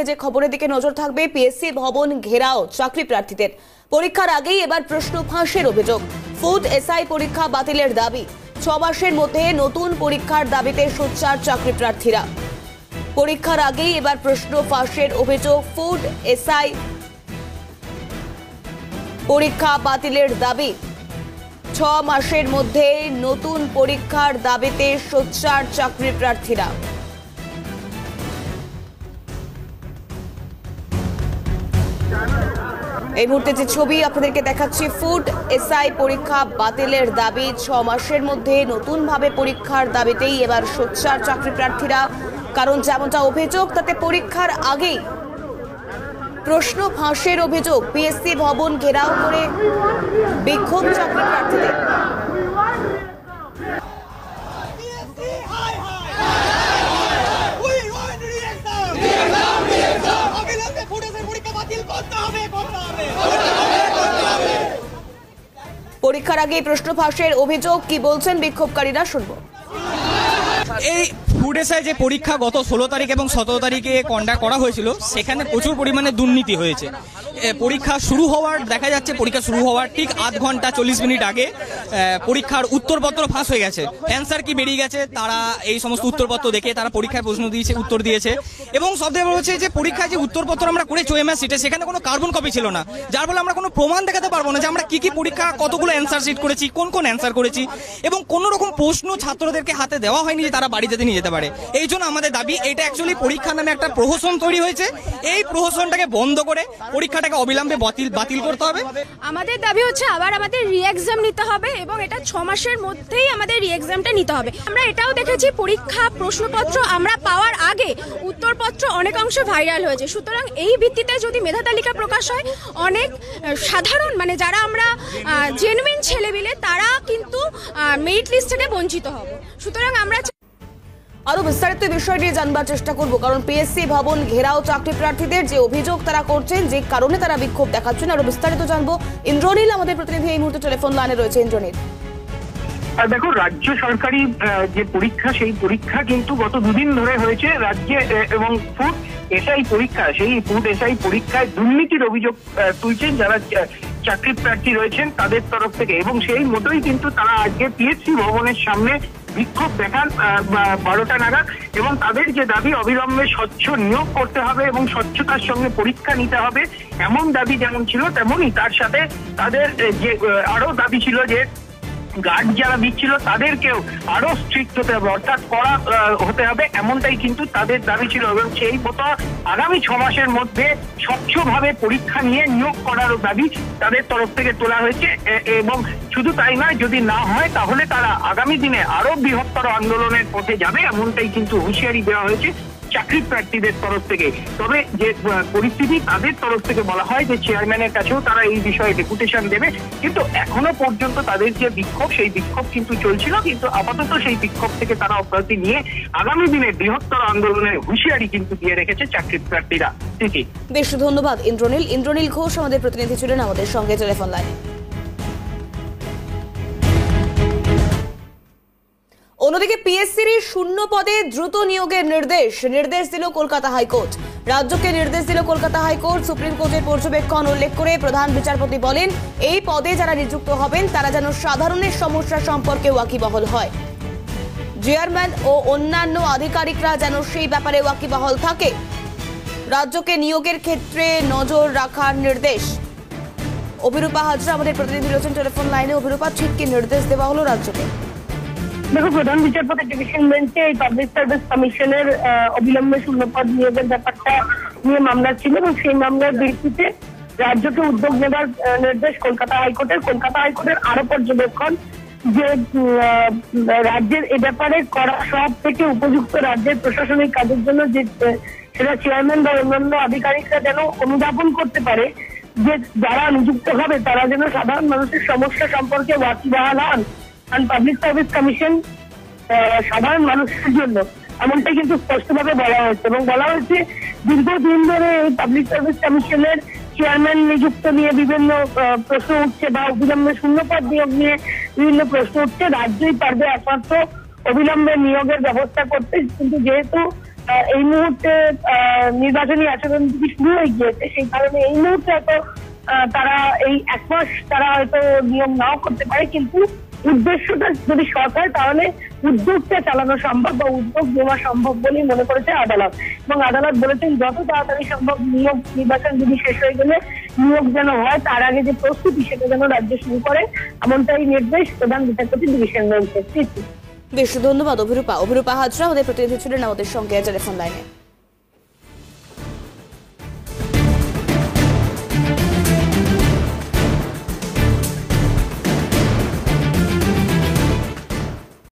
যে খবরের দিকে নজর থাকবে, পিএসসি ভবন ঘেরাও চাকরি প্রার্থীদের। পরীক্ষার আগেই এবার প্রশ্ন ফাঁসের অভিযোগ। ফুড এসআই পরীক্ষা বাতিলের দাবি। 6 মাসের মধ্যে নতুন পরীক্ষার দাবিতে সোচ্চার চাকরি প্রার্থীরা। পরীক্ষার আগেই এবার প্রশ্ন ফাঁসের অভিযোগ। ফুড এসআই পরীক্ষা বাতিলের দাবি। 6 মাসের মধ্যে নতুন পরীক্ষার দাবিতে সোচ্চার চাকরি প্রার্থীরা। এই মুহূর্তে যে ছবি আপনাদেরকে দেখাচ্ছি, ফুড এসআই পরীক্ষা বাতিলের দাবি। 6 মাসের মধ্যে নতুন ভাবে পরীক্ষার দাবিতেই এবার সোচ্চার চাকরি প্রার্থীরা। কারণ যেমনটা অভিযোগ, তাতে পরীক্ষার আগেই প্রশ্ন ফাঁসের অভিযোগ। পিএসসি ভবন ঘেরাও করে বিক্ষোভ চাকরি প্রার্থীদের। পরীক্ষার আগে প্রশ্ন ফাঁসের অভিযোগ, কি বলছেন বিক্ষোভকারীরা, শুনবো। এই ফুড এসআই যে পরীক্ষা গত 16 তারিখ এবং 17 তারিখে কন্ডাক্ট করা হয়েছিল, সেখানে প্রচুর পরিমাণে দুর্নীতি হয়েছে। পরীক্ষা শুরু হওয়ার দেখা যাচ্ছে, পরীক্ষা শুরু হওয়ার ঠিক আধ ঘন্টা 40 মিনিট আগে পরীক্ষার উত্তরপত্র ফাঁস হয়ে গেছে। অ্যান্সার কি বেরিয়ে গেছে, তারা এই সমস্ত উত্তরপত্র দেখে তারা পরীক্ষায় প্রশ্ন দিয়েছে, উত্তর দিয়েছে। এবং সবথেকে বড় হচ্ছে যে পরীক্ষায় যে উত্তরপত্র আমরা করেছি ওএমআর শিটে, সেখানে কোনো কার্বন কপি ছিল না, যার ফলে আমরা কোনো প্রমাণ দেখাতে পারবো না যে আমরা কি পরীক্ষা কতগুলো অ্যান্সার শিট করেছি, কোন অ্যান্সার করেছি। এবং কোনো রকম প্রশ্ন ছাত্রদেরকে হাতে দেওয়া হয়নি যে তারা বাড়ি যেতে নিয়ে যেতে পারে। এই জন্য আমাদের দাবি, এটা অ্যাকচুয়ালি পরীক্ষা নামে একটা প্রহসন তৈরি হয়েছে। এই প্রহসনটাকে বন্ধ করে পরীক্ষাটাকে অবিলম্বে বাতিল করতে হবে। আমাদের দাবি হচ্ছে আবার আমাদের রি-এক্সাম নিতে হবে এবং এটা 6 মাসের মধ্যেই আমাদের রি-এক্সামটা নিতে হবে। আমরা এটাও দেখেছি, পরীক্ষা প্রশ্নপত্র আমরা পাওয়ার আগে উত্তরপত্র অনেক অংশ ভাইরাল হয়েছে। সুতরাং এই ভিত্তিতে যদি মেধা তালিকা প্রকাশ হয়, অনেক সাধারণ যারা আমরা জেনুইন ছেলেমেয়ে, তারা কিন্তু মেরিট লিস্ট থেকে বঞ্চিত হব। সুতরাং আমরা আরো বিস্তারিত বিষয়টি জানবার চেষ্টা করব, কারণ পিএসসি ভবন ঘেরাও চাকরি প্রার্থীদের যে অভিযোগ তারা করছেন, যে কারণে তারা বিক্ষোভ দেখাচ্ছেন, আরো বিস্তারিত জানবো। ইন্দ্রনীল আমাদের প্রতিনিধি এই মুহূর্তে টেলিফোন লাইনে রয়েছে। ইন্দ্রনীল, দেখো, রাজ্য সরকারি যে পরীক্ষা, সেই পরীক্ষা কিন্তু গত 2 দিন ধরে হয়েছে রাজ্যে, এবং ফুড এসআই পরীক্ষা, সেই ফুড এসআই পরীক্ষায় দুর্নীতির অভিযোগ তুলছেন যারা চাকরি প্রার্থী রয়েছেন তাদের তরফ থেকে। এবং সেই মতোই কিন্তু তারা আজকে পিএসসি ভবনের সামনে বিক্ষোভ দেখান 12টা নাগাদ। এবং তাদের যে দাবি, অবিলম্বে স্বচ্ছ নিয়োগ করতে হবে এবং স্বচ্ছতার সঙ্গে পরীক্ষা নিতে হবে, এমন দাবি যেমন ছিল তেমনই তার সাথে তাদের যে আরো দাবি ছিল যে গার্ড যারা দিচ্ছিল তাদেরকেও আরো স্ট্রিক্ট হতে হবে, অর্থাৎ কড়া হতে হবে, এমনটাই কিন্তু তাদের দাবি ছিল। এবং সেই মতো আগামী 6 মাসের মধ্যে স্বচ্ছভাবে পরীক্ষা নিয়ে নিয়োগ করারও দাবি তাদের তরফ থেকে তোলা হয়েছে। এবং শুধু তাই নয়, যদি না হয় তাহলে তারা আগামী দিনে আরো বৃহত্তর আন্দোলনের পথে যাবে, এমনটাই কিন্তু হুঁশিয়ারি দেওয়া হয়েছে চাকরি প্রার্থীদের তরফ থেকে। তবে যে পরিস্থিতি, তাদের তরফ থেকে বলা হয় যে চেয়ারম্যানের কাছেও তারা এই বিষয়ে ডেপুটেশন দেবে। কিন্তু এখনো পর্যন্ত তাদের যে বিক্ষোভ, সেই বিক্ষোভ কিন্তু চলছিল। কিন্তু আপাতত সেই বিক্ষোভ থেকে তারা অব্যাহতি নিয়ে আগামী দিনে বৃহত্তর আন্দোলনের হুঁশিয়ারি কিন্তু দিয়ে রেখেছে চাকরি প্রার্থীরা। বেশ, ধন্যবাদ ইন্দ্রনীল। ইন্দ্রনীল ঘোষ আমাদের প্রতিনিধি ছিলেন আমাদের সঙ্গে টেলিফোন লাইনে। অন্যদিকে পিএসসির শূন্য পদে দ্রুত নিয়োগের নির্দেশ দিল কলকাতা হাইকোর্ট। রাজ্যকে নির্দেশ দিল কলকাতা হাইকোর্ট। সুপ্রিম কোর্টের পর্যবেক্ষণ উল্লেখ করে প্রধান বিচারপতি বলেন, এই পদে যারা নিযুক্ত হবেন তারা যেন সাধারণের সমস্যা সম্পর্কে ওয়াকিবহাল হয়। চেয়ারম্যান ও অন্যান্য আধিকারিকরা যেন সেই ব্যাপারে ওয়াকিবহাল থাকে। রাজ্যকে নিয়োগের ক্ষেত্রে নজর রাখার নির্দেশ। অভিরূপা হাজরা আমাদের প্রতিনিধি রয়েছেন টেলিফোন লাইনে। অভিরূপা, ঠিক কি নির্দেশ দেওয়া হলো রাজ্যকে? দেখো, প্রধান বিচারপতি ডিভিশন বেঞ্চে এই পাবলিক সার্ভিস কমিশনের অবিলম্বে শূন্যপদ নিয়োগের ব্যাপারটা নিয়ে মামলা ছিল এবং সেই মামলার ভিত্তিতে রাজ্যকে উদ্যোগ নেবার নির্দেশ কলকাতা হাইকোর্টের। কলকাতা হাইকোর্টের আরো পর্যবেক্ষণ যে রাজ্যের এ ব্যাপারে করা সব থেকে উপযুক্ত রাজ্যের প্রশাসনিক কাজের জন্য যে সেটা চেয়ারম্যান বা অন্যান্য আধিকারিকরা যেন অনুধাবন করতে পারে যে যারা নিযুক্ত হবে তারা যেন সাধারণ মানুষের সমস্যা সম্পর্কে ওয়াকিবহাল হন। পাবলিক সার্ভিস কমিশন সাধারণ মানুষের জন্য, এমনটাই কিন্তু স্পষ্টভাবে বলা হয়েছে। এবং বলা হয়েছে দীর্ঘদিন ধরে এই পাবলিক সার্ভিস কমিশনের চেয়ারম্যান নিযুক্ত নিয়ে বিভিন্ন প্রশ্ন উঠছে বা অবিলম্বে শূন্যপদ নিয়োগ নিয়ে বিভিন্ন প্রশ্ন উঠছে। রাজ্যই পারবে একমাত্র অবিলম্বে নিয়োগের ব্যবস্থা করতে, কিন্তু যেহেতু এই মুহূর্তে নির্বাচনী আচরণ বিধি শুরু হয়ে গিয়েছে, সেই কারণে এই মুহূর্তে হয়তো তারা এই 1 মাস তারা হয়তো নিয়ম নাও করতে পারে, কিন্তু উদ্দেশ্যটা যদি সৎ হয় তাহলে উদ্যোগটা চালানো সম্ভব বা উদ্যোগ নেওয়া সম্ভব বলেই মনে করেছে আদালত। এবং আদালত বলেছেন যত তাড়াতাড়ি সম্ভব নিয়োগ নির্বাচন বিধি শেষ হয়ে গেলে নিয়োগ যেন হয়, তার আগে যে প্রস্তুতি সেটা যেন রাজ্য শুরু করে, এমনটাই নির্দেশ প্রধান বিচারপতি ডিভিশন বেঞ্চের। বেশ, ধন্যবাদ অভিরূপা হাজরা, আমাদের প্রতিনিধি ছিলেন আমাদের সঙ্গে টেলিফোন লাইনে।